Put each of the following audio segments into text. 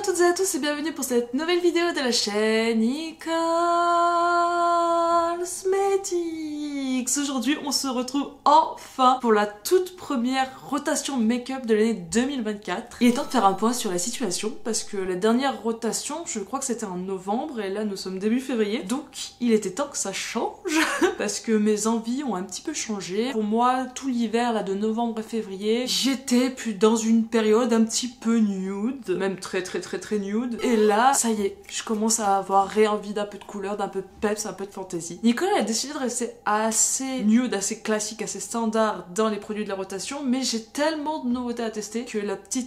toutes et à tous et bienvenue pour cette nouvelle vidéo de la chaîne Nicole Cosmetics. Aujourd'hui on se retrouve enfin pour la toute première rotation make-up de l'année 2024. Il est temps de faire un point sur la situation parce que la dernière rotation je crois que c'était en novembre et là nous sommes début février, donc il était temps que ça change parce que mes envies ont un petit peu changé. Pour moi tout l'hiver là de novembre à février j'étais plus dans une période un petit peu nude, même très nude, et là ça y est je commence à avoir envie d'un peu de couleur, d'un peu de peps, un peu de fantaisie. Nicole a décidé de rester assez nude, assez classique, assez standard dans les produits de la rotation, mais j'ai tellement de nouveautés à tester que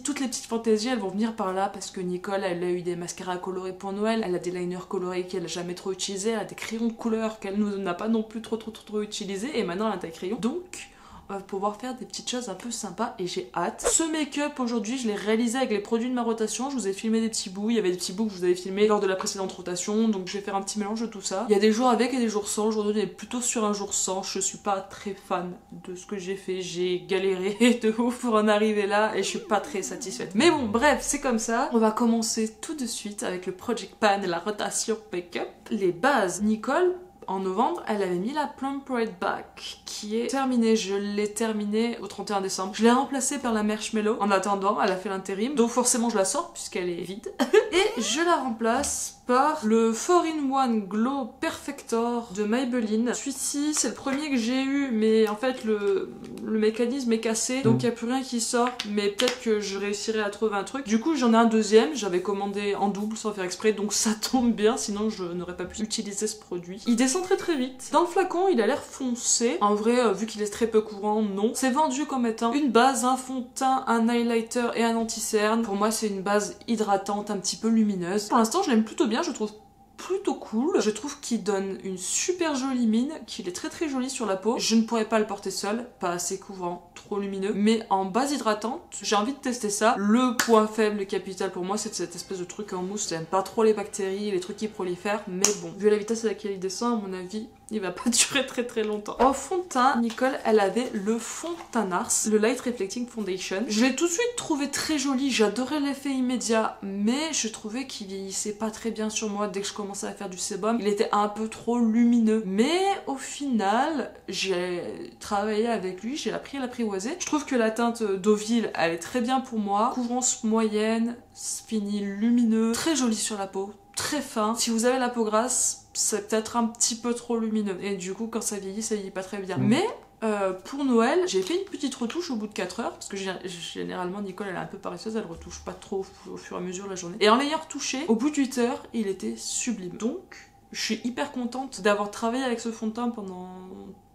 toutes les petites fantaisies elles vont venir par là parce que Nicole elle a eu des mascaras colorés pour Noël, elle a des liners colorés qu'elle a jamais trop utilisés, elle a des crayons de couleur qu'elle n'a pas non plus trop utilisés et maintenant elle a des crayons, donc on va pouvoir faire des petites choses un peu sympas et j'ai hâte. Ce make-up aujourd'hui je l'ai réalisé avec les produits de ma rotation, je vous ai filmé des petits bouts, il y avait des petits bouts que je vous avais filmé lors de la précédente rotation, donc je vais faire un petit mélange de tout ça. Il y a des jours avec et des jours sans, aujourd'hui on est plutôt sur un jour sans, je suis pas très fan de ce que j'ai fait, j'ai galéré de ouf pour en arriver là et je suis pas très satisfaite. Mais bon bref c'est comme ça, on va commencer tout de suite avec le Project Pan et la rotation make-up. Les bases, Nicole en novembre, elle avait mis la Plum Pride Back qui est terminée. Je l'ai terminée au 31 décembre. Je l'ai remplacée par la Marshmallow. En attendant, elle a fait l'intérim. Donc forcément, je la sors puisqu'elle est vide. Et je la remplace par le 4-in-1 Glow Perfector de Maybelline. Celui-ci, c'est le premier que j'ai eu, mais en fait, le mécanisme est cassé. Donc il n'y a plus rien qui sort. Mais peut-être que je réussirai à trouver un truc. Du coup, j'en ai un deuxième. J'avais commandé en double sans faire exprès. Donc ça tombe bien. Sinon, je n'aurais pas pu utiliser ce produit. Il descend très vite. Dans le flacon, il a l'air foncé. En vrai, vu qu'il est très peu courant, non. C'est vendu comme étant une base, un fond de teint, un highlighter et un anti-cerne. Pour moi, c'est une base hydratante, un petit peu lumineuse. Pour l'instant, je l'aime plutôt bien. Je trouve plutôt cool. Je trouve qu'il donne une super jolie mine, qu'il est très joli sur la peau. Je ne pourrais pas le porter seul, pas assez couvrant, trop lumineux. Mais en base hydratante, j'ai envie de tester ça. Le point faible capital pour moi, c'est cette espèce de truc en mousse. J'aime pas trop les bactéries, les trucs qui prolifèrent, mais bon, vu la vitesse à laquelle il descend, à mon avis, il va pas durer très longtemps. En fond de teint, Nicole, elle avait le fond de teint Nars, le Light Reflecting Foundation. Je l'ai tout de suite trouvé très joli, j'adorais l'effet immédiat, mais je trouvais qu'il vieillissait pas très bien sur moi dès que je commençais à faire du sébum. Il était un peu trop lumineux. Mais au final, j'ai travaillé avec lui, j'ai appris à l'apprivoiser. Je trouve que la teinte Deauville, elle est très bien pour moi. Couvrance moyenne, fini lumineux, très joli sur la peau, très fin. Si vous avez la peau grasse, c'est peut-être un petit peu trop lumineux. Et du coup, quand ça vieillit pas très bien. Mais pour Noël, j'ai fait une petite retouche au bout de 4 heures, parce que généralement Nicole elle est un peu paresseuse, elle retouche pas trop au fur et à mesure de la journée. Et en l'ayant retouché, au bout de 8 heures, il était sublime. Donc, je suis hyper contente d'avoir travaillé avec ce fond de teint pendant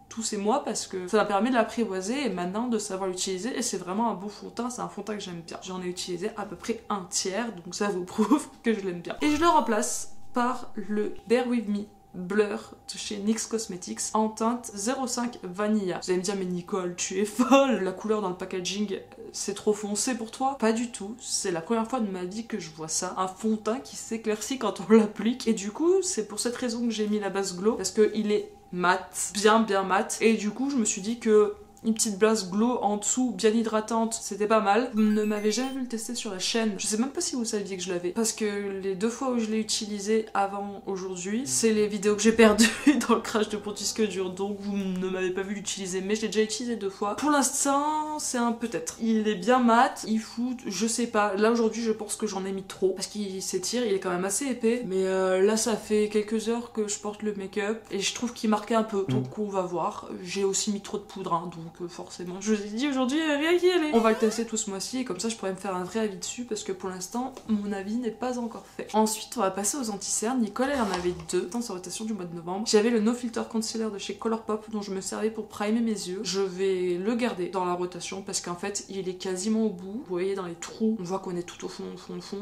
tous ces mois parce que ça m'a permis de l'apprivoiser et maintenant de savoir l'utiliser et c'est vraiment un bon fond de teint, c'est un fond de teint que j'aime bien. J'en ai utilisé à peu près un tiers, donc ça vous prouve que je l'aime bien. Et je le remplace par le Bear With Me Blur de chez NYX Cosmetics en teinte 05 Vanilla. Vous allez me dire mais Nicole tu es folle, la couleur dans le packaging c'est trop foncé pour toi? Pas du tout, c'est la première fois de ma vie que je vois ça, un fond de teint qui s'éclaircit quand on l'applique et du coup c'est pour cette raison que j'ai mis la base glow parce qu'il est mat, bien mat et du coup je me suis dit que une petite base glow en dessous, bien hydratante, c'était pas mal. Vous ne m'avez jamais vu le tester sur la chaîne. Je sais même pas si vous saviez que je l'avais. Parce que les 2 fois où je l'ai utilisé avant aujourd'hui, c'est les vidéos que j'ai perdues dans le crash de Pontisque dur. Donc vous ne m'avez pas vu l'utiliser. Mais je l'ai déjà utilisé 2 fois. Pour l'instant, c'est un peut-être. Il est bien mat, il fout, je sais pas. Là aujourd'hui, je pense que j'en ai mis trop. Parce qu'il s'étire, il est quand même assez épais. Mais là, ça fait quelques heures que je porte le make-up. Et je trouve qu'il marquait un peu. Donc on va voir. J'ai aussi mis trop de poudre, hein, donc forcément je vous ai dit aujourd'hui rien qui allait. On va le tester tout ce mois-ci et comme ça je pourrais me faire un vrai avis dessus parce que pour l'instant mon avis n'est pas encore fait. Ensuite on va passer aux anti-cernes. Nicole elle en avait 2 dans sa rotation du mois de novembre. J'avais le No Filter Concealer de chez Colourpop dont je me servais pour primer mes yeux. Je vais le garder dans la rotation parce qu'en fait il est quasiment au bout. Vous voyez dans les trous, on voit qu'on est tout au fond.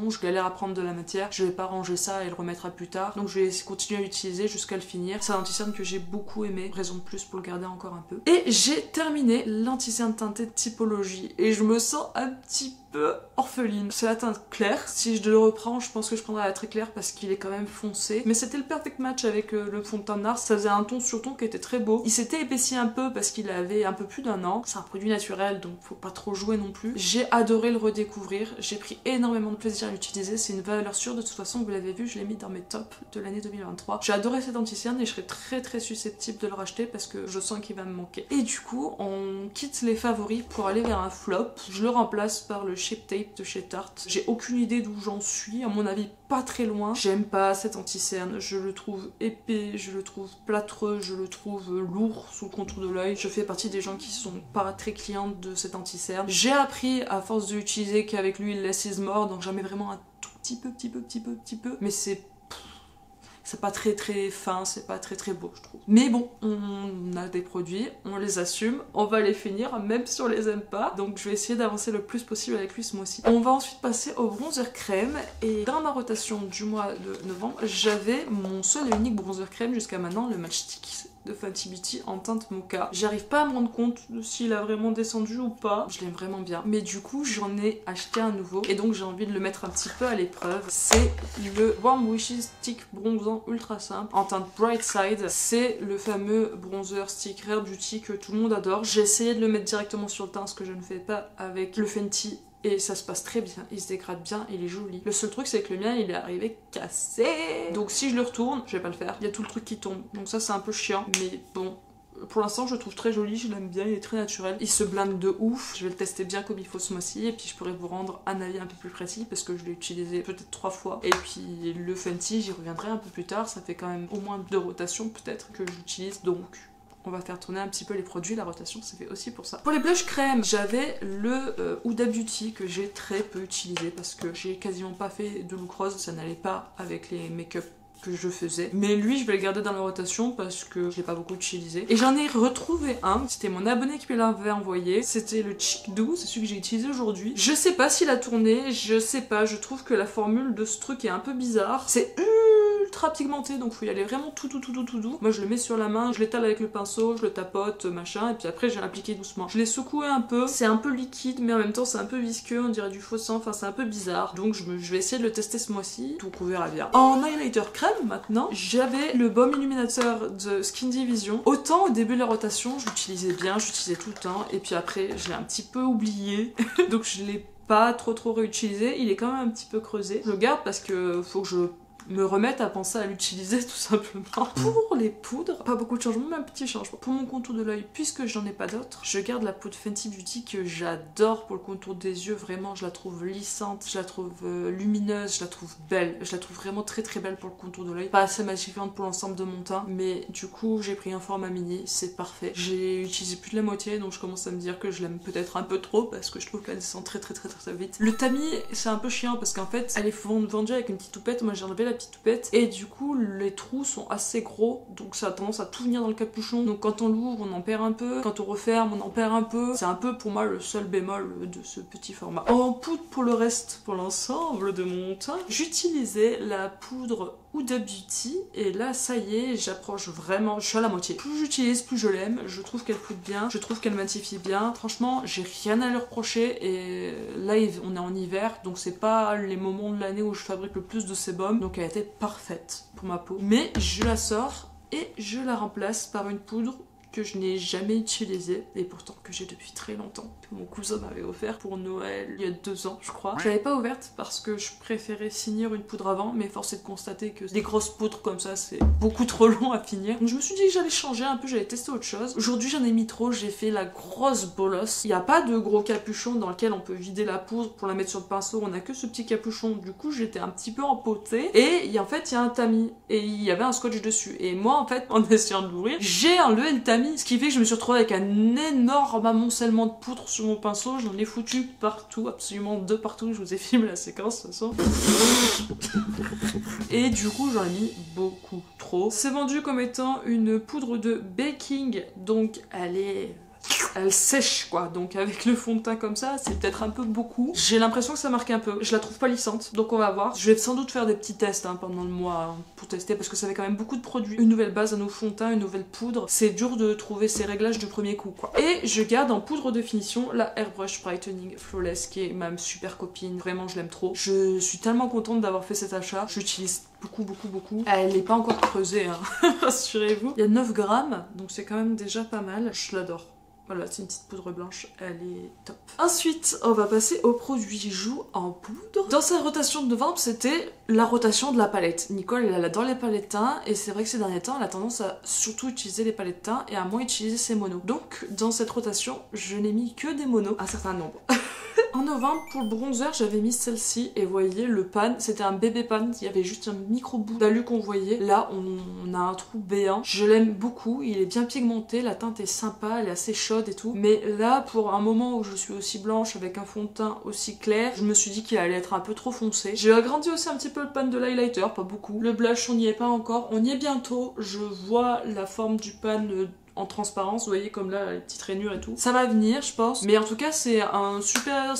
Je galère à prendre de la matière. Je vais pas ranger ça et le remettre à plus tard. Donc je vais continuer à l'utiliser jusqu'à le finir. C'est un anti-cerne que j'ai beaucoup aimé. Raison de plus pour le garder encore un peu. Et j'ai terminé terminé l'anti-cerne teinté de Typologie et je me sens un petit peu orpheline. C'est la teinte claire. Si je le reprends, je pense que je prendrai la très claire parce qu'il est quand même foncé. Mais c'était le perfect match avec le fond de teint de Nars. Ça faisait un ton sur ton qui était très beau. Il s'était épaissi un peu parce qu'il avait un peu plus d'1 an. C'est un produit naturel donc faut pas trop jouer non plus. J'ai adoré le redécouvrir. J'ai pris énormément de plaisir à l'utiliser. C'est une valeur sûre. De toute façon, vous l'avez vu, je l'ai mis dans mes tops de l'année 2023. J'ai adoré cet anti-cerne et je serais très susceptible de le racheter parce que je sens qu'il va me manquer. Et du coup, on quitte les favoris pour aller vers un flop. Je le remplace par le Shape Tape de chez Tarte. J'ai aucune idée d'où j'en suis, à mon avis pas très loin. J'aime pas cet anti-cerne, je le trouve épais, je le trouve plâtreux, je le trouve lourd sous le contour de l'œil. Je fais partie des gens qui sont pas très clientes de cet anti-cerne. J'ai appris à force de l'utiliser qu'avec lui less is more, donc j'en mets vraiment un tout petit peu, mais c'est pas très fin, c'est pas très beau je trouve. Mais bon, on a des produits, on les assume, on va les finir même si on les aime pas. Donc je vais essayer d'avancer le plus possible avec lui ce mois-ci. On va ensuite passer au bronzer crème et dans ma rotation du mois de novembre, j'avais mon seul et unique bronzer crème jusqu'à maintenant, le Matchstick de Fenty Beauty en teinte mocha. J'arrive pas à me rendre compte de s'il a vraiment descendu ou pas. Je l'aime vraiment bien. Mais du coup, j'en ai acheté un nouveau et donc j'ai envie de le mettre un petit peu à l'épreuve. C'est le Warm Wishes Stick bronzant ultra simple en teinte Bright Side. C'est le fameux bronzer stick Rare Beauty que tout le monde adore. J'ai essayé de le mettre directement sur le teint, ce que je ne fais pas avec le Fenty. Et ça se passe très bien, il se dégrade bien, il est joli. Le seul truc c'est que le mien il est arrivé cassé. Donc si je le retourne, je vais pas le faire. Il y a tout le truc qui tombe. Donc ça c'est un peu chiant. Mais bon, pour l'instant je le trouve très joli, je l'aime bien, il est très naturel. Il se blinde de ouf. Je vais le tester bien comme il faut ce mois-ci. Et puis je pourrais vous rendre un avis un peu plus précis parce que je l'ai utilisé peut-être 3 fois. Et puis le Fenty, j'y reviendrai un peu plus tard. Ça fait quand même au moins 2 rotations peut-être que j'utilise. Donc on va faire tourner un petit peu les produits, la rotation c'est fait aussi pour ça. Pour les blushs crème, j'avais le Huda Beauty que j'ai très peu utilisé parce que j'ai quasiment pas fait de look rose, ça n'allait pas avec les make-up que je faisais. Mais lui, je vais le garder dans la rotation parce que je l'ai pas beaucoup utilisé. Et j'en ai retrouvé un, c'était mon abonné qui me l'avait envoyé, c'était le Cheek Do, c'est celui que j'ai utilisé aujourd'hui. Je sais pas s'il a tourné, je sais pas, je trouve que la formule de ce truc est un peu bizarre. C'est ultra pigmenté, donc faut y aller vraiment tout doux. Moi je le mets sur la main, je l'étale avec le pinceau, je le tapote, machin, et puis après j'ai appliqué doucement. Je l'ai secoué un peu, c'est un peu liquide, mais en même temps c'est un peu visqueux, on dirait du faux sang, enfin c'est un peu bizarre. Donc je vais essayer de le tester ce mois-ci, donc on verra bien. En highlighter crème maintenant, j'avais le baume illuminateur de Skin Division. Autant au début de la rotation, je l'utilisais bien, j'utilisais tout le temps, et puis après je l'ai un petit peu oublié, donc je l'ai pas trop réutilisé. Il est quand même un petit peu creusé. Je le garde parce que faut que je me remettre à penser à l'utiliser tout simplement. Pour les poudres, pas beaucoup de changements, mais un petit changement. Pour mon contour de l'œil, puisque j'en ai pas d'autres, je garde la poudre Fenty Beauty que j'adore pour le contour des yeux. Vraiment, je la trouve lissante, je la trouve lumineuse, je la trouve belle. Je la trouve vraiment très belle pour le contour de l'œil. Pas assez magnifiante pour l'ensemble de mon teint, mais du coup, j'ai pris un format mini, c'est parfait. J'ai utilisé plus de la moitié, donc je commence à me dire que je l'aime peut-être un peu trop parce que je trouve qu'elle descend très vite. Le tamis, c'est un peu chiant parce qu'en fait, elle est vendue avec une petite toupette. Moi, j'ai enlevé la petite toupette et du coup les trous sont assez gros, donc ça a tendance à tout venir dans le capuchon, donc quand on l'ouvre on en perd un peu, quand on referme on en perd un peu. C'est un peu pour moi le seul bémol de ce petit format. En poudre pour le reste, pour l'ensemble de mon teint, j'utilisais la poudre Huda Beauty et là ça y est, j'approche vraiment, je suis à la moitié. Plus j'utilise, plus je l'aime, je trouve qu'elle poudre bien, je trouve qu'elle matifie bien. Franchement, j'ai rien à lui reprocher et là on est en hiver, donc c'est pas les moments de l'année où je fabrique le plus de sébum, donc elle était parfaite pour ma peau. Mais je la sors et je la remplace par une poudre que je n'ai jamais utilisée et pourtant que j'ai depuis très longtemps, que mon cousin m'avait offert pour Noël il y a 2 ans je crois. Je l'avais pas ouverte parce que je préférais finir une poudre avant, mais force est de constater que des grosses poudres comme ça c'est beaucoup trop long à finir. Donc je me suis dit que j'allais changer un peu, j'allais tester autre chose. Aujourd'hui j'en ai mis trop, j'ai fait la grosse bolosse. Il n'y a pas de gros capuchon dans lequel on peut vider la poudre pour la mettre sur le pinceau, on a que ce petit capuchon. Du coup j'étais un petit peu empotée et en fait il y a un tamis et il y avait un scotch dessus. Et moi en fait en essayant de l'ouvrir, j'ai enlevé le tamis. Ce qui fait que je me suis retrouvée avec un énorme amoncellement de poudre sur mon pinceau. J'en ai foutu partout, absolument de partout. Je vous ai filmé la séquence de toute façon. Et du coup j'en ai mis beaucoup trop. C'est vendu comme étant une poudre de baking, donc elle est elle sèche quoi. Donc avec le fond de teint comme ça, c'est peut-être un peu beaucoup. J'ai l'impression que ça marque un peu. Je la trouve pas lissante, donc on va voir. Je vais sans doute faire des petits tests pendant le mois pour tester parce que ça fait quand même beaucoup de produits. Une nouvelle base, un nouveau fond de teint, une nouvelle poudre. C'est dur de trouver ces réglages du premier coup quoi. Et je garde en poudre de finition la Airbrush Brightening Flawless qui est ma super copine. Vraiment, je l'aime trop. Je suis tellement contente d'avoir fait cet achat. J'utilise beaucoup. Elle n'est pas encore creusée, hein. Rassurez-vous. Il y a 9 grammes, donc c'est quand même déjà pas mal. Je l'adore. Voilà, c'est une petite poudre blanche, elle est top. Ensuite, on va passer au produit joues en poudre. Dans sa rotation de novembre, c'était la rotation de la palette. Nicole, elle adore les palettes de teint, et c'est vrai que ces derniers temps, elle a tendance à surtout utiliser les palettes de teint et à moins utiliser ses monos. Donc, dans cette rotation, je n'ai mis que des monos, un certain nombre. En novembre, pour le bronzer, j'avais mis celle-ci et vous voyez, le pan, c'était un bébé pan, il y avait juste un micro bout d'alu qu'on voyait. Là, on a un trou béant. Je l'aime beaucoup, il est bien pigmenté, la teinte est sympa, elle est assez chaude et tout. Mais là, pour un moment où je suis aussi blanche avec un fond de teint aussi clair, je me suis dit qu'il allait être un peu trop foncé. J'ai agrandi aussi un petit peu le pan de l'highlighter, pas beaucoup. Le blush, on n'y est pas encore, on y est bientôt. Je vois la forme du pan en transparence, vous voyez comme là les petites rainures et tout. Ça va venir je pense, mais en tout cas c'est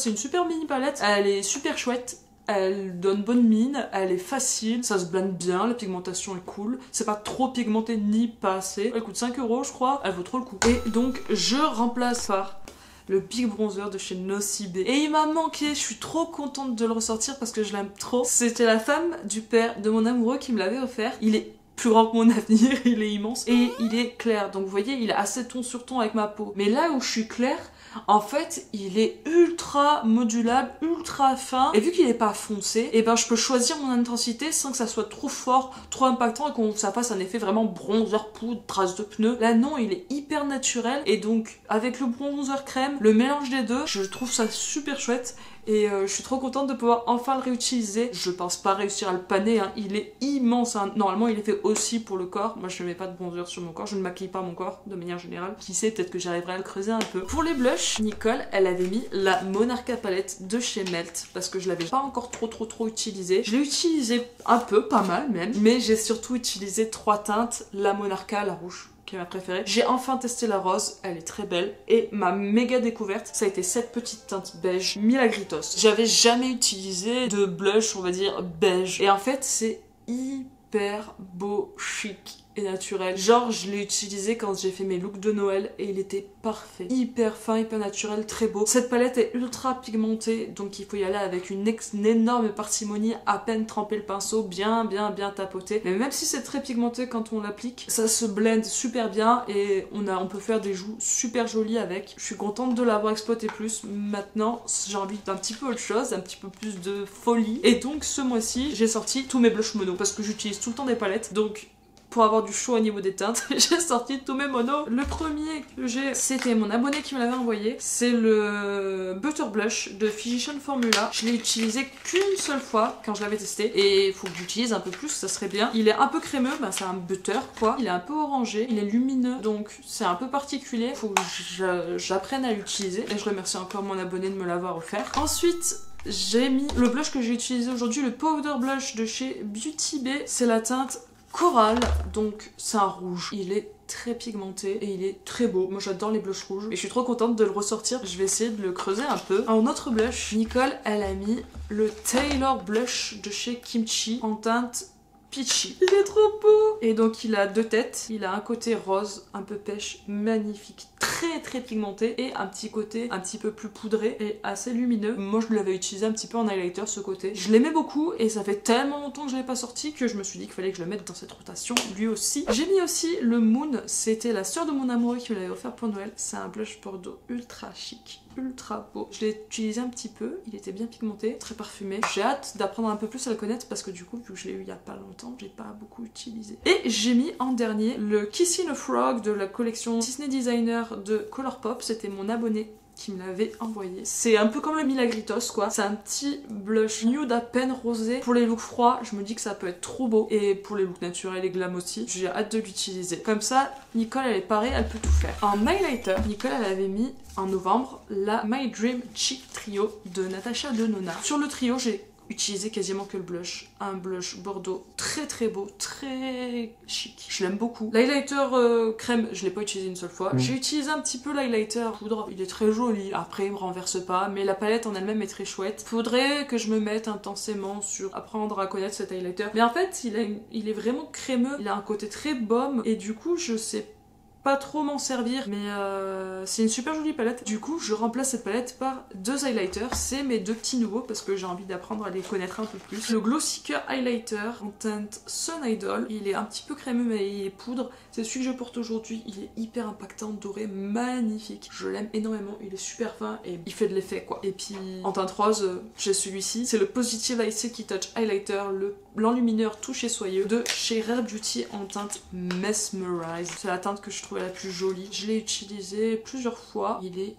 une super mini palette, elle est super chouette. Elle donne bonne mine, elle est facile, ça se blende bien, la pigmentation est cool, c'est pas trop pigmenté ni pas assez. Elle coûte 5 € je crois, elle vaut trop le coup. Et donc je remplace par le Big Bronzer de chez Nocibé. Et il m'a manqué, je suis trop contente de le ressortir parce que je l'aime trop. C'était la femme du père de mon amoureux qui me l'avait offert. Il est plus grand que mon avenir, il est immense et il est clair, donc vous voyez il est assez ton sur ton avec ma peau, mais là où je suis claire, en fait il est ultra modulable, ultra fin, et vu qu'il est pas foncé, et ben je peux choisir mon intensité sans que ça soit trop fort, trop impactant et que ça fasse un effet vraiment bronzer, poudre, trace de pneu. Là non, il est hyper naturel, et donc avec le bronzer crème, le mélange des deux, je trouve ça super chouette. Et je suis trop contente de pouvoir enfin le réutiliser. Je pense pas réussir à le paner, hein. Il est immense, hein. Normalement il est fait aussi pour le corps. Moi je ne mets pas de bronzer sur mon corps, je ne maquille pas mon corps de manière générale. Qui sait, peut-être que j'arriverai à le creuser un peu. Pour les blushs, Nicole elle avait mis la Monarcha palette de chez Melt parce que je l'avais pas encore trop utilisée. Je l'ai utilisée un peu, pas mal même, mais j'ai surtout utilisé 3 teintes, la Monarcha, la rouge qui est ma préférée. J'ai enfin testé la rose, elle est très belle, et ma méga découverte, ça a été cette petite teinte beige Milagritos. J'avais jamais utilisé de blush, on va dire, beige, et en fait c'est hyper beau, chic et naturel. Genre je l'ai utilisé quand j'ai fait mes looks de Noël et il était parfait. Hyper fin, hyper naturel, très beau. Cette palette est ultra pigmentée, donc il faut y aller avec une énorme parcimonie, à peine tremper le pinceau, bien tapoter. Mais même si c'est très pigmenté quand on l'applique, ça se blende super bien et on peut faire des joues super jolies avec. Je suis contente de l'avoir exploité plus. Maintenant j'ai envie d'un petit peu autre chose, un petit peu plus de folie. Et donc ce mois-ci j'ai sorti tous mes blushs mono parce que j'utilise tout le temps des palettes, donc pour avoir du choix au niveau des teintes, j'ai sorti tous mes monos. Le premier que j'ai, c'était mon abonné qui me l'avait envoyé. C'est le Butter Blush de Physician Formula. Je l'ai utilisé qu'une seule fois quand je l'avais testé. Et il faut que j'utilise un peu plus, ça serait bien. Il est un peu crémeux, ben c'est un butter quoi. Il est un peu orangé, il est lumineux, donc c'est un peu particulier. Il faut que j'apprenne à l'utiliser. Et je remercie encore mon abonné de me l'avoir offert. Ensuite, j'ai mis le blush que j'ai utilisé aujourd'hui, le Powder Blush de chez Beauty Bay. C'est la teinte Coral, donc c'est un rouge. Il est très pigmenté et il est très beau. Moi j'adore les blushs rouges et je suis trop contente de le ressortir. Je vais essayer de le creuser un peu. En autre blush, Nicole elle a mis le Taylor Blush de chez Kimchi en teinte Peachy. Il est trop beau. Et donc il a 2 têtes. Il a un côté rose, un peu pêche, magnifique, très pigmenté, et un petit côté un petit peu plus poudré et assez lumineux. Moi je l'avais utilisé un petit peu en highlighter ce côté. Je l'aimais beaucoup et ça fait tellement longtemps que je l'avais pas sorti que je me suis dit qu'il fallait que je le mette dans cette rotation lui aussi. J'ai mis aussi le Moon, c'était la sœur de mon amoureux qui me l'avait offert pour Noël. C'est un blush bordeaux ultra chic, ultra beau. Je l'ai utilisé un petit peu, il était bien pigmenté, très parfumé. J'ai hâte d'apprendre un peu plus à le connaître parce que du coup, vu que je l'ai eu il y a pas longtemps, j'ai pas beaucoup utilisé. Et j'ai mis en dernier le Kissing a Frog de la collection Disney Designer de Colourpop. C'était mon abonné qui me l'avait envoyé. C'est un peu comme le Milagritos quoi. C'est un petit blush nude à peine rosé. Pour les looks froids, je me dis que ça peut être trop beau. Et pour les looks naturels et glam aussi, j'ai hâte de l'utiliser. Comme ça, Nicole elle est parée, elle peut tout faire. En highlighter, Nicole elle avait mis en novembre la My Dream Cheek Trio de Natasha Denona. Sur le trio, j'ai utilisé quasiment que le blush. Un blush Bordeaux très très beau, très chic. Je l'aime beaucoup. L'highlighter crème, je l'ai pas utilisé une seule fois. J'ai utilisé un petit peu l'highlighter poudre. Il est très joli. Après, il me renverse pas, mais la palette en elle-même est très chouette. Faudrait que je me mette intensément sur apprendre à connaître cet highlighter. Mais en fait, il est vraiment crémeux. Il a un côté très baume et du coup, je sais pas trop m'en servir, mais c'est une super jolie palette. Du coup, je remplace cette palette par deux highlighters. C'est mes deux petits nouveaux parce que j'ai envie d'apprendre à les connaître un peu plus. Le Glow Seeker Highlighter en teinte Sun Idol. Il est un petit peu crémeux, mais il est poudre. C'est celui que je porte aujourd'hui. Il est hyper impactant, doré, magnifique. Je l'aime énormément. Il est super fin et il fait de l'effet, quoi. Et puis, en teinte rose, j'ai celui-ci. C'est le Positive Icy Touch Highlighter, l'enlumineur touché soyeux de chez Rare Beauty en teinte Mesmerize. C'est la teinte que je trouve la plus jolie. Je l'ai utilisé plusieurs fois. Il est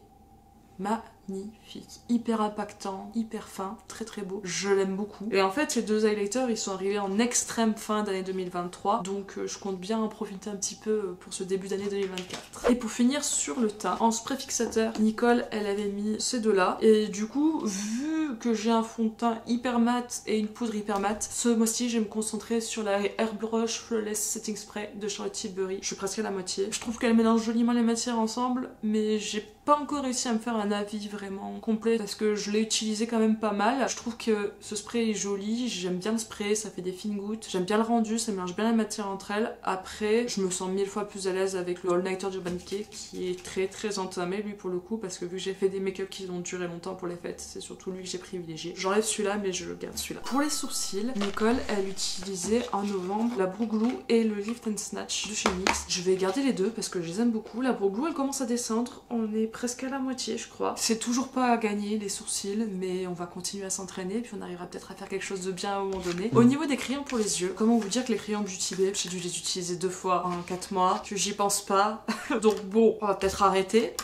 magnifique, hyper impactant, hyper fin, très très beau. Je l'aime beaucoup. Et en fait, ces deux highlighters, ils sont arrivés en extrême fin d'année 2023. Donc je compte bien en profiter un petit peu pour ce début d'année 2024. Et pour finir sur le teint, en spray fixateur, Nicole, elle avait mis ces deux-là. Et du coup, vu que j'ai un fond de teint hyper mat et une poudre hyper mat, ce mois-ci, je vais me concentrer sur la Airbrush Flawless Setting Spray de Charlotte Tilbury. Je suis presque à la moitié. Je trouve qu'elle mélange joliment les matières ensemble, mais j'ai pas encore réussi à me faire un avis vraiment complet parce que je l'ai utilisé quand même pas mal. Je trouve que ce spray est joli, j'aime bien le spray, ça fait des fines gouttes, j'aime bien le rendu, ça mélange bien la matière entre elles. Après, je me sens 1000 fois plus à l'aise avec le All Nighter d'Urban Decay qui est très très entamé lui pour le coup parce que vu que j'ai fait des make-up qui ont duré longtemps pour les fêtes, c'est surtout lui que j'ai privilégié. J'enlève celui-là mais je garde celui-là. Pour les sourcils, Nicole elle utilisait en novembre la Brow Glue et le Lift and Snatch de chez NYX. Je vais garder les deux parce que je les aime beaucoup. La Brow Glue elle commence à descendre, on est presque à la moitié je crois. C'est toujours pas à gagner les sourcils mais on va continuer à s'entraîner puis on arrivera peut-être à faire quelque chose de bien à un moment donné. Au niveau des crayons pour les yeux, comment vous dire que les crayons Beauty Bay, j'ai dû les utiliser 2 fois en 4 mois, que j'y pense pas. Donc bon, on va peut-être arrêter.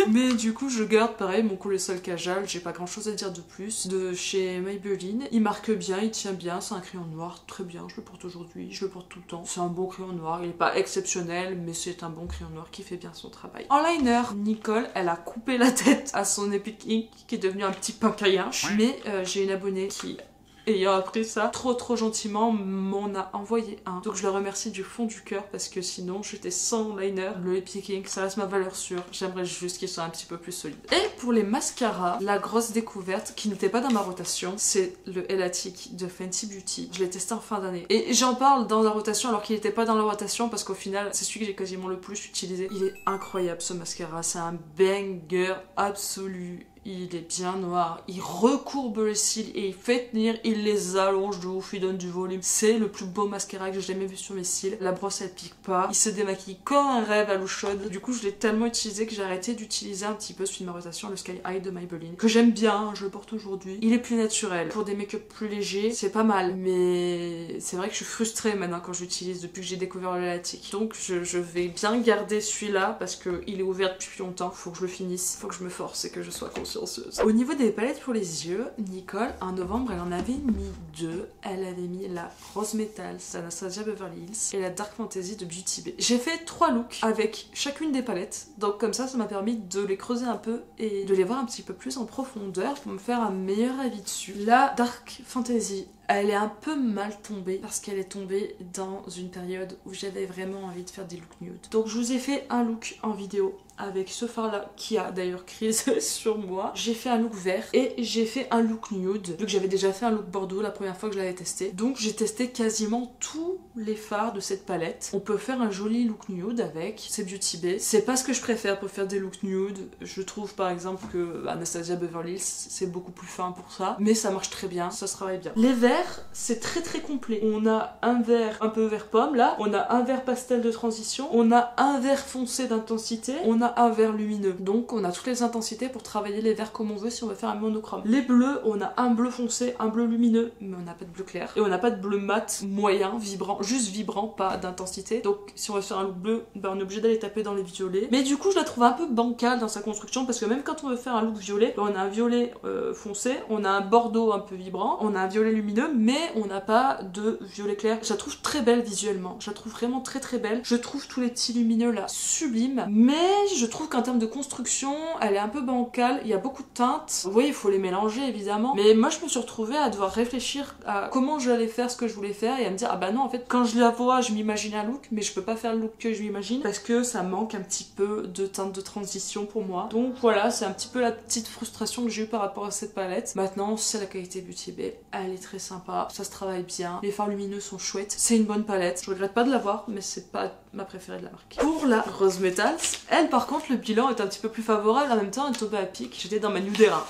Mais du coup je garde pareil mon Colossal Cajal, j'ai pas grand chose à dire de plus, de chez Maybelline. Il marque bien, il tient bien, c'est un crayon noir, très bien, je le porte aujourd'hui, je le porte tout le temps. C'est un bon crayon noir, il est pas exceptionnel mais c'est un bon crayon noir qui fait bien son travail. En liner, Nicole elle a coupé la tête à son Epic Ink qui est devenu un petit pain mais j'ai une abonnée qui, ayant appris ça, trop gentiment m'en a envoyé un. Donc je le remercie du fond du cœur parce que sinon j'étais sans liner. Le Epic Ink, ça reste ma valeur sûre. J'aimerais juste qu'il soit un petit peu plus solide. Et pour les mascaras, la grosse découverte qui n'était pas dans ma rotation, c'est le Elatic de Fenty Beauty. Je l'ai testé en fin d'année. Et j'en parle dans la rotation alors qu'il n'était pas dans la rotation parce qu'au final, c'est celui que j'ai quasiment le plus utilisé. Il est incroyable ce mascara, c'est un banger absolu. Il est bien noir, il recourbe les cils et il fait tenir, il les allonge de ouf, il donne du volume. C'est le plus beau mascara que j'ai jamais vu sur mes cils. La brosse elle pique pas, il se démaquille comme un rêve à l'eau chaude. Du coup je l'ai tellement utilisé que j'ai arrêté d'utiliser un petit peu celui de ma rotation, le Sky High de Maybelline, que j'aime bien, je le porte aujourd'hui. Il est plus naturel, pour des make-up plus légers, c'est pas mal. Mais c'est vrai que je suis frustrée maintenant quand je l'utilise depuis que j'ai découvert le Elatic. Donc je vais bien garder celui-là parce qu'il est ouvert depuis longtemps, faut que je le finisse, faut que je me force et que je sois consciente. Au niveau des palettes pour les yeux, Nicole, en novembre, elle en avait mis 2. Elle avait mis la Rose Metal d'Anastasia Beverly Hills et la Dark Fantasy de Beauty Bay. J'ai fait 3 looks avec chacune des palettes, donc comme ça m'a permis de les creuser un peu et de les voir un petit peu plus en profondeur pour me faire un meilleur avis dessus. La Dark Fantasy, elle est un peu mal tombée parce qu'elle est tombée dans une période où j'avais vraiment envie de faire des looks nude. Donc je vous ai fait un look en vidéo avec ce fard là qui a d'ailleurs crisé sur moi. J'ai fait un look vert et j'ai fait un look nude vu que j'avais déjà fait un look bordeaux la première fois que je l'avais testé. Donc j'ai testé quasiment tous les fards de cette palette. On peut faire un joli look nude avec, c'est Beauty Bay. C'est pas ce que je préfère pour faire des looks nude. Je trouve par exemple que Anastasia Beverly Hills c'est beaucoup plus fin pour ça, mais ça marche très bien, ça se travaille bien. Les verts c'est très complet. On a un vert un peu vert pomme là, on a un vert pastel de transition, on a un vert foncé d'intensité, on a un vert lumineux. Donc on a toutes les intensités pour travailler les verts comme on veut si on veut faire un monochrome. Les bleus, on a un bleu foncé, un bleu lumineux, mais on n'a pas de bleu clair. Et on n'a pas de bleu mat, moyen, vibrant, juste vibrant, pas d'intensité. Donc si on veut faire un look bleu, ben, on est obligé d'aller taper dans les violets. Mais du coup je la trouve un peu bancale dans sa construction parce que même quand on veut faire un look violet, ben, on a un violet foncé, on a un bordeaux un peu vibrant, on a un violet lumineux lumineux, mais on n'a pas de violet clair. Je la trouve très belle visuellement, je la trouve vraiment très très belle. Je trouve tous les petits lumineux là sublimes, mais je trouve qu'en termes de construction, elle est un peu bancale, il y a beaucoup de teintes. Oui, il faut les mélanger évidemment, mais moi je me suis retrouvée à devoir réfléchir à comment j'allais faire ce que je voulais faire et à me dire ah bah non en fait quand je la vois je m'imagine un look, mais je peux pas faire le look que je m'imagine parce que ça manque un petit peu de teinte de transition pour moi. Donc voilà, c'est un petit peu la petite frustration que j'ai eu par rapport à cette palette. Maintenant, c'est la qualité Beauty Bay, elle est très sympa, ça se travaille bien, les fards lumineux sont chouettes, c'est une bonne palette. Je regrette pas de l'avoir, mais c'est pas ma préférée de la marque. Pour la Rose Metals, elle par contre le bilan est un petit peu plus favorable, en même temps elle tombait à pic, j'étais dans ma Nude Era.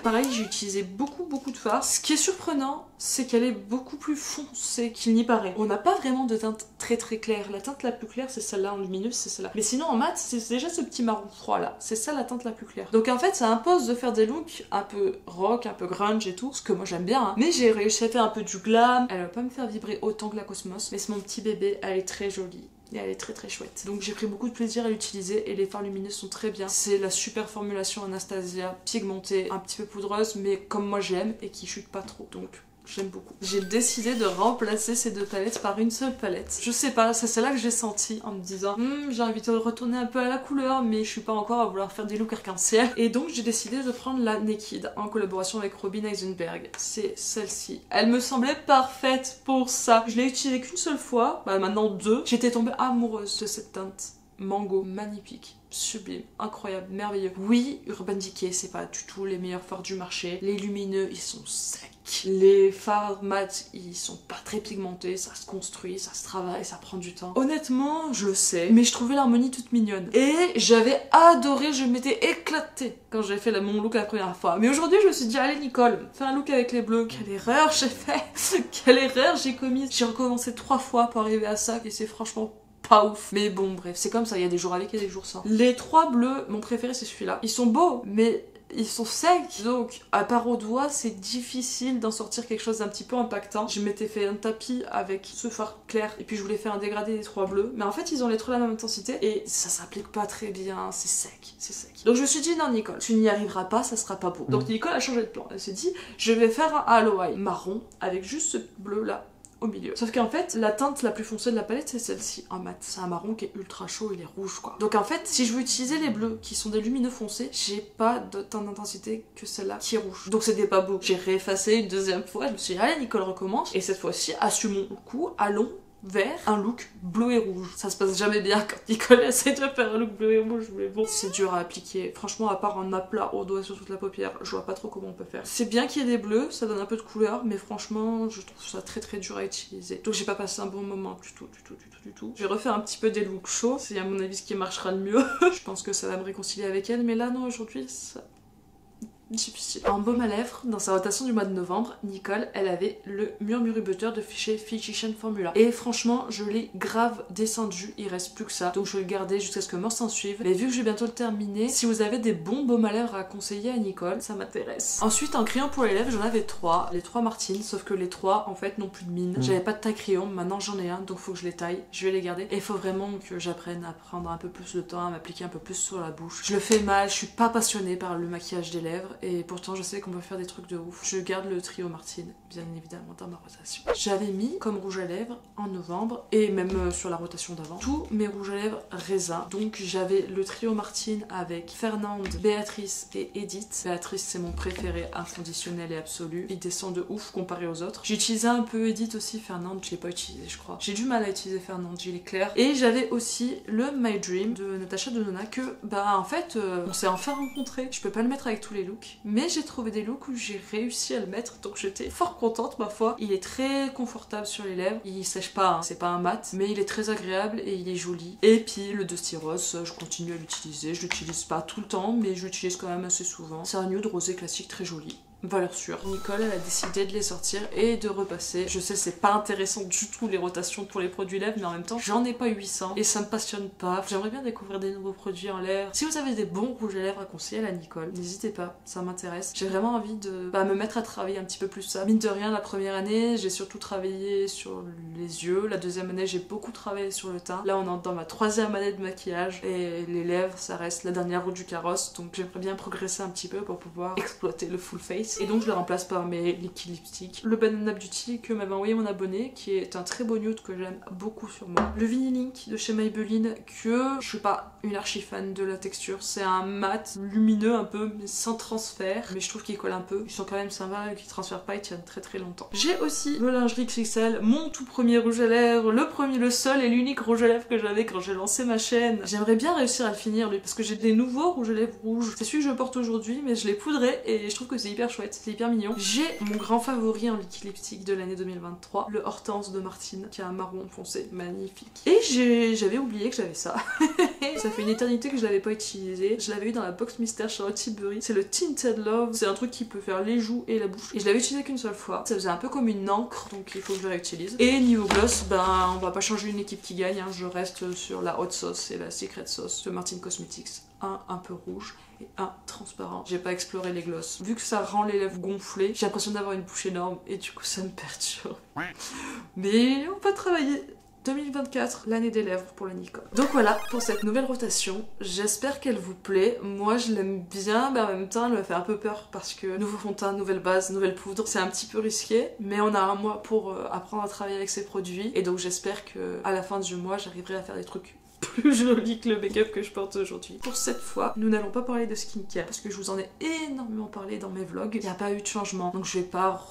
Pareil, j'ai utilisé beaucoup de fards. Ce qui est surprenant, c'est qu'elle est beaucoup plus foncée qu'il n'y paraît. On n'a pas vraiment de teinte très claire. La teinte la plus claire, c'est celle-là, en lumineuse, c'est celle-là. Mais sinon, en mat, c'est déjà ce petit marron froid là. C'est ça la teinte la plus claire. Donc en fait, ça impose de faire des looks un peu rock, un peu grunge et tout, ce que moi j'aime bien. Hein. Mais j'ai réussi à faire un peu du glam. Elle va pas me faire vibrer autant que la Cosmos, mais c'est mon petit bébé, elle est très jolie. Et elle est très chouette. Donc j'ai pris beaucoup de plaisir à l'utiliser et les fards lumineux sont très bien. C'est la super formulation Anastasia, pigmentée, un petit peu poudreuse, mais comme moi j'aime et qui chute pas trop. Donc j'aime beaucoup. J'ai décidé de remplacer ces deux palettes par une seule palette. Je sais pas, c'est celle-là que j'ai senti en me disant j'ai envie de retourner un peu à la couleur, mais je suis pas encore à vouloir faire des looks arc-en-ciel. Et donc j'ai décidé de prendre la Naked en collaboration avec Robin Eisenberg. C'est celle-ci. Elle me semblait parfaite pour ça. Je l'ai utilisée qu'une seule fois, bah maintenant deux. J'étais tombée amoureuse de cette teinte. Mango, magnifique, sublime, incroyable, merveilleux. Oui, Urban Decay, c'est pas du tout les meilleurs fards du marché. Les lumineux, ils sont secs. Les fards mat, ils sont pas très pigmentés, ça se construit, ça se travaille, ça prend du temps. Honnêtement, je le sais, mais je trouvais l'harmonie toute mignonne. Et j'avais adoré, je m'étais éclatée quand j'ai fait mon look la première fois. Mais aujourd'hui, je me suis dit, allez Nicole, fais un look avec les bleus. Quelle erreur j'ai fait. Quelle erreur j'ai commise. J'ai recommencé 3 fois pour arriver à ça, et c'est franchement pas ouf. Mais bon, bref, c'est comme ça, il y a des jours avec et des jours sans. Les 3 bleus, mon préféré c'est celui-là. Ils sont beaux, mais ils sont secs, donc à part au doigt c'est difficile d'en sortir quelque chose d'un petit peu impactant. Je m'étais fait un tapis avec ce fard clair et puis je voulais faire un dégradé des 3 bleus, mais en fait ils ont les 3 la même intensité et ça s'applique pas très bien, c'est sec, c'est sec. Donc je me suis dit non Nicole, tu n'y arriveras pas, ça sera pas beau. Donc Nicole a changé de plan, elle s'est dit je vais faire un Halloween marron avec juste ce bleu là au milieu. Sauf qu'en fait, la teinte la plus foncée de la palette, c'est celle-ci, en mat. C'est un marron qui est ultra chaud, il est rouge, quoi. Donc en fait, si je veux utiliser les bleus, qui sont des lumineux foncés, j'ai pas de teinte d'intensité que celle-là, qui est rouge. Donc c'était pas beau. J'ai réeffacé une deuxième fois, je me suis dit, allez, Nicole recommence. Et cette fois-ci, assumons le coup, allons vers un look bleu et rouge. Ça se passe jamais bien quand Nicole essaie de faire un look bleu et rouge, mais bon, c'est dur à appliquer. Franchement, à part un aplat au doigt sur toute la paupière, je vois pas trop comment on peut faire. C'est bien qu'il y ait des bleus, ça donne un peu de couleur, mais franchement, je trouve ça très dur à utiliser. Donc j'ai pas passé un bon moment du tout. Je vais refaire un petit peu des looks chauds, c'est à mon avis ce qui marchera le mieux. Je pense que ça va me réconcilier avec elle, mais là non, aujourd'hui, ça... difficile. En baume à lèvres, dans sa rotation du mois de novembre, Nicole, elle avait le Murmuru Butter de chez Physician Formula. Et franchement, je l'ai grave descendu, il reste plus que ça. Donc je vais le garder jusqu'à ce que mort s'en suive. Mais vu que je vais bientôt le terminer, si vous avez des bons baumes à lèvres à conseiller à Nicole, ça m'intéresse. Ensuite, en crayon pour les lèvres, j'en avais 3. Les 3 Martine, sauf que les 3, en fait, n'ont plus de mine. J'avais pas de taille crayon, maintenant j'en ai un, donc faut que je les taille. Je vais les garder. Et il faut vraiment que j'apprenne à prendre un peu plus de temps, à m'appliquer un peu plus sur la bouche. Je le fais mal, je suis pas passionnée par le maquillage des lèvres. Et pourtant je sais qu'on peut faire des trucs de ouf. Je garde le trio Martine, bien évidemment, dans ma rotation. J'avais mis comme rouge à lèvres en novembre, et même sur la rotation d'avant, tous mes rouges à lèvres raisin. Donc j'avais le trio Martine avec Fernande, Béatrice et Edith. Béatrice c'est mon préféré, inconditionnel et absolu. Il descend de ouf comparé aux autres. J'ai utilisé un peu Edith aussi, Fernande je l'ai pas utilisé je crois. J'ai du mal à utiliser Fernande, j'ai les clairs. Et j'avais aussi le My Dream de Natasha Denona que bah en fait on s'est enfin rencontrés. Je peux pas le mettre avec tous les looks, mais j'ai trouvé des looks où j'ai réussi à le mettre, donc j'étais fort contente ma foi. Il est très confortable sur les lèvres, il sèche pas, hein. C'est pas un mat, mais il est très agréable et il est joli. Et puis le Dusty Rose, je continue à l'utiliser, je l'utilise pas tout le temps, mais je l'utilise quand même assez souvent. C'est un nude rosé classique très joli. Valeur sûre. Nicole elle a décidé de les sortir et de repasser. Je sais c'est pas intéressant du tout les rotations pour les produits lèvres, mais en même temps j'en ai pas 800 et ça me passionne pas. J'aimerais bien découvrir des nouveaux produits en lèvres. Si vous avez des bons rouges à lèvres à conseiller à la Nicole, n'hésitez pas, ça m'intéresse. J'ai vraiment envie de me mettre à travailler un petit peu plus ça. Mine de rien, la première année j'ai surtout travaillé sur les yeux, la deuxième année j'ai beaucoup travaillé sur le teint. Là on est dans ma 3e année de maquillage et les lèvres ça reste la dernière roue du carrosse, donc j'aimerais bien progresser un petit peu pour pouvoir exploiter le full face. Face et donc je le remplace par mes liquid lipstick. Le Banana Beauty que m'avait envoyé mon abonné qui est un très beau nude que j'aime beaucoup sur moi. Le Vinyl Ink de chez Maybelline que je suis pas une archi fan de la texture. C'est un mat lumineux un peu mais sans transfert, mais je trouve qu'il colle un peu. Ils sont quand même sympas, qu'ils transfèrent pas, ils tiennent très très longtemps. J'ai aussi le Lingerie XXL, mon tout premier rouge à lèvres, le seul et l'unique rouge à lèvres que j'avais quand j'ai lancé ma chaîne. J'aimerais bien réussir à le finir lui parce que j'ai des nouveaux rouges à lèvres rouges. C'est celui que je porte aujourd'hui mais je l'ai poudré et je trouve que c'est hyper chouette, c'est hyper mignon. J'ai mon grand favori en liquid lipstick de l'année 2023, le Hortense de Martine qui a un marron foncé magnifique. Et j'avais oublié que j'avais ça. Ça fait une éternité que je l'avais pas utilisé. Je l'avais eu dans la box mystère Charlotte Tilbury. C'est le Tinted Love. C'est un truc qui peut faire les joues et la bouche. Et je l'avais utilisé qu'une seule fois. Ça faisait un peu comme une encre, donc il faut que je le réutilise. Et niveau gloss, ben on va pas changer une équipe qui gagne. Hein. Je reste sur la Hot Sauce et la Secret Sauce de Martine Cosmetics. Un peu rouge et un transparent. J'ai pas exploré les gloss. Vu que ça rend les lèvres gonflées, j'ai l'impression d'avoir une bouche énorme et du coup ça me perturbe. Mais on va travailler. 2024, l'année des lèvres pour la Nicole. Donc voilà pour cette nouvelle rotation, j'espère qu'elle vous plaît. Moi je l'aime bien, mais en même temps elle me fait un peu peur parce que nouveau fond de teint, nouvelle base, nouvelle poudre, c'est un petit peu risqué, mais on a un mois pour apprendre à travailler avec ces produits et donc j'espère que à la fin du mois j'arriverai à faire des trucs plus joli que le make-up que je porte aujourd'hui. Pour cette fois, nous n'allons pas parler de skincare parce que je vous en ai énormément parlé dans mes vlogs. Il n'y a pas eu de changement, donc je vais pas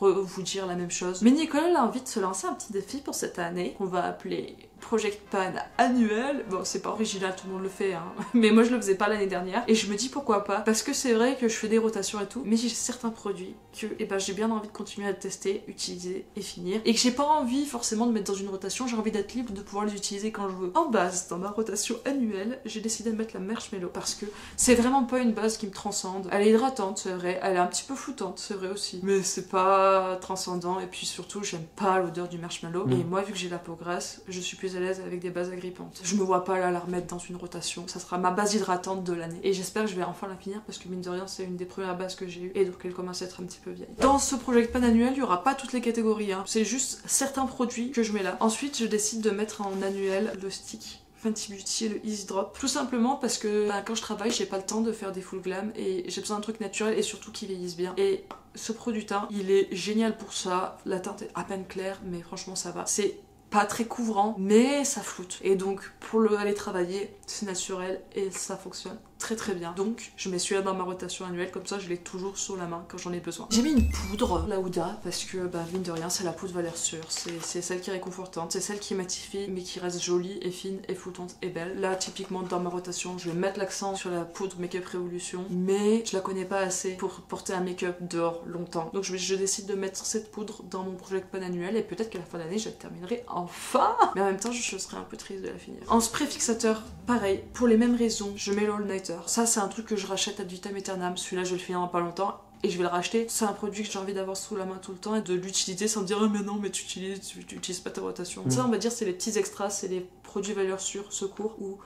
vous dire la même chose. Mais Nicole a envie de se lancer un petit défi pour cette année qu'on va appeler Project Pan annuel. Bon, c'est pas original, tout le monde le fait, hein. Mais moi je le faisais pas l'année dernière. Et je me dis pourquoi pas. Parce que c'est vrai que je fais des rotations et tout. Mais j'ai certains produits que j'ai bien envie de continuer à tester, utiliser et finir. Et que j'ai pas envie forcément de mettre dans une rotation. J'ai envie d'être libre de pouvoir les utiliser quand je veux. En base, dans ma rotation annuelle, j'ai décidé de mettre la Marshmallow. Parce que c'est vraiment pas une base qui me transcende. Elle est hydratante, c'est vrai. Elle est un petit peu floutante, c'est vrai aussi. Mais c'est pas transcendant. Et puis surtout, j'aime pas l'odeur du marshmallow. Et moi, vu que j'ai la peau grasse, je suis plus à l'aise avec des bases agrippantes. Je me vois pas là la remettre dans une rotation. Ça sera ma base hydratante de l'année. Et j'espère que je vais enfin la finir parce que mine de rien, c'est une des premières bases que j'ai eues et donc elle commence à être un petit peu vieille. Dans ce Project Pan annuel, il y aura pas toutes les catégories, hein. C'est juste certains produits que je mets là. Ensuite, je décide de mettre en annuel le stick Fenty Beauty et le Easy Drop. Tout simplement parce que quand je travaille, j'ai pas le temps de faire des full glam et j'ai besoin d'un truc naturel et surtout qui vieillisse bien. Et ce produit teint, il est génial pour ça. La teinte est à peine claire, mais franchement ça va. C'est pas très couvrant, mais ça floute. Et donc pour aller travailler, c'est naturel et ça fonctionne très très bien. Donc je mets celui-là dans ma rotation annuelle, comme ça je l'ai toujours sur la main quand j'en ai besoin. J'ai mis une poudre, la Huda, parce que mine de rien c'est la poudre valeur sûre, c'est celle qui est réconfortante, c'est celle qui matifie mais qui reste jolie et fine et flottante et belle. Là typiquement dans ma rotation je vais mettre l'accent sur la poudre Make-up Révolution, mais je la connais pas assez pour porter un make-up dehors longtemps. Donc je décide de mettre cette poudre dans mon Project Pan annuel et peut-être qu'à la fin d'année je la terminerai enfin, mais en même temps je serais un peu triste de la finir. En spray fixateur, pareil, pour les mêmes raisons, je mets l'All Nighter. Ça c'est un truc que je rachète ad vitam aeternam, celui-là je vais le finir dans pas longtemps et je vais le racheter. C'est un produit que j'ai envie d'avoir sous la main tout le temps et de l'utiliser sans me dire oh mais non mais tu utilises pas ta rotation. Ça on va dire c'est les petits extras, c'est les produits valeurs sûres, secours, ou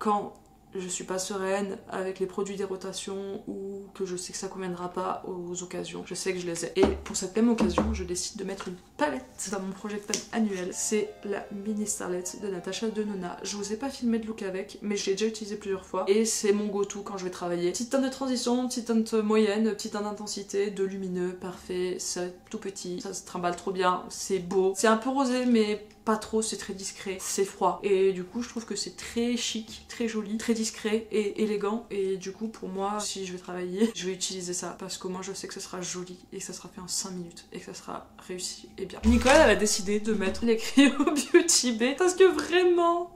quand je suis pas sereine avec les produits des rotations ou que je sais que ça conviendra pas aux occasions, je sais que je les ai. Et pour cette même occasion, je décide de mettre une palette dans mon Project Pan annuel. C'est la Mini Starlet de Natasha Denona. Je vous ai pas filmé de look avec, mais je l'ai déjà utilisé plusieurs fois et c'est mon go-to quand je vais travailler. Petite teinte de transition, petite teinte moyenne, petite teinte d'intensité, de lumineux, parfait, c'est tout petit, ça se trimballe trop bien, c'est beau. C'est un peu rosé mais pas trop, c'est très discret, c'est froid. Et du coup, je trouve que c'est très chic, très joli, très discret et élégant. Et du coup, pour moi, si je vais travailler, je vais utiliser ça parce que moi, je sais que ça sera joli et que ça sera fait en 5 minutes et que ça sera réussi et bien. Nicole, elle a décidé de mettre les Cryo Beauty Bay parce que vraiment,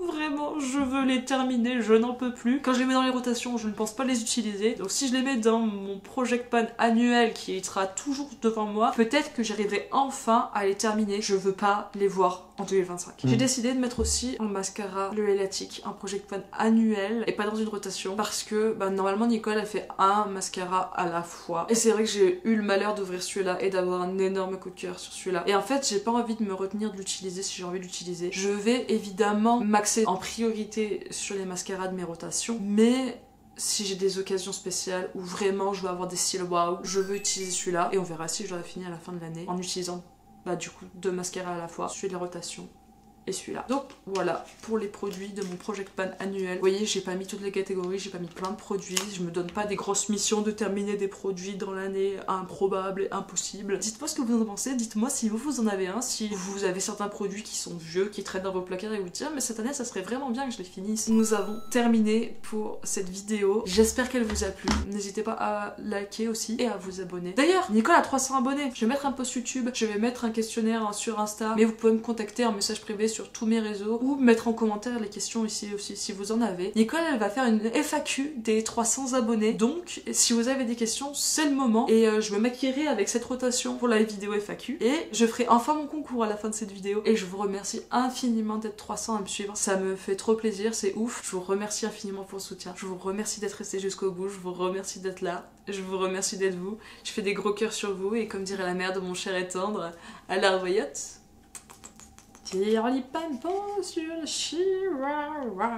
je veux les terminer, je n'en peux plus. Quand je les mets dans les rotations, je ne pense pas les utiliser. Donc si je les mets dans mon Project Pan annuel qui sera toujours devant moi, peut-être que j'arriverai enfin à les terminer. Je veux pas les voir en 2025. J'ai décidé de mettre aussi en mascara le Elatic, un Project Pan annuel et pas dans une rotation parce que normalement Nicole a fait un mascara à la fois et c'est vrai que j'ai eu le malheur d'ouvrir celui-là et d'avoir un énorme coup de cœur sur celui-là et en fait j'ai pas envie de me retenir de l'utiliser si j'ai envie de l'utiliser. Je vais évidemment m'axer en priorité sur les mascaras de mes rotations, mais si j'ai des occasions spéciales où vraiment je veux avoir des styles waouh, je veux utiliser celui-là et on verra si je l'aurai fini à la fin de l'année en utilisant du coup 2 mascaras à la fois, celui de la rotation et celui-là. Donc voilà pour les produits de mon Project Pan annuel. Vous voyez, j'ai pas mis toutes les catégories, j'ai pas mis plein de produits, je me donne pas des grosses missions de terminer des produits dans l'année improbable et impossible. Dites-moi ce que vous en pensez, dites-moi si vous en avez un, si vous avez certains produits qui sont vieux, qui traînent dans vos placards et vous dites mais cette année ça serait vraiment bien que je les finisse. Nous avons terminé pour cette vidéo, j'espère qu'elle vous a plu. N'hésitez pas à liker aussi et à vous abonner. D'ailleurs, Nicole a 300 abonnés, je vais mettre un post YouTube, je vais mettre un questionnaire sur Insta, mais vous pouvez me contacter en message privé sur tous mes réseaux ou mettre en commentaire les questions ici aussi si vous en avez. Nicole elle va faire une FAQ des 300 abonnés, donc si vous avez des questions c'est le moment et je me maquillerai avec cette rotation pour la vidéo FAQ et je ferai enfin mon concours à la fin de cette vidéo et je vous remercie infiniment d'être 300 à me suivre, ça me fait trop plaisir, c'est ouf. Je vous remercie infiniment pour le soutien, je vous remercie d'être resté jusqu'au bout, je vous remercie d'être là, je vous remercie d'être vous, je fais des gros cœurs sur vous et comme dirait la mère de mon cher et tendre, à la revoyette. Tire les pimpons sur le chihuahua,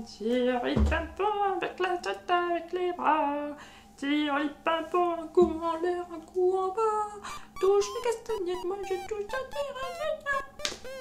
tire les pimpons avec la tête, avec les bras, tire les pimpons, un coup en l'air, un coup en bas, touche les castagnettes, moi je touche à tes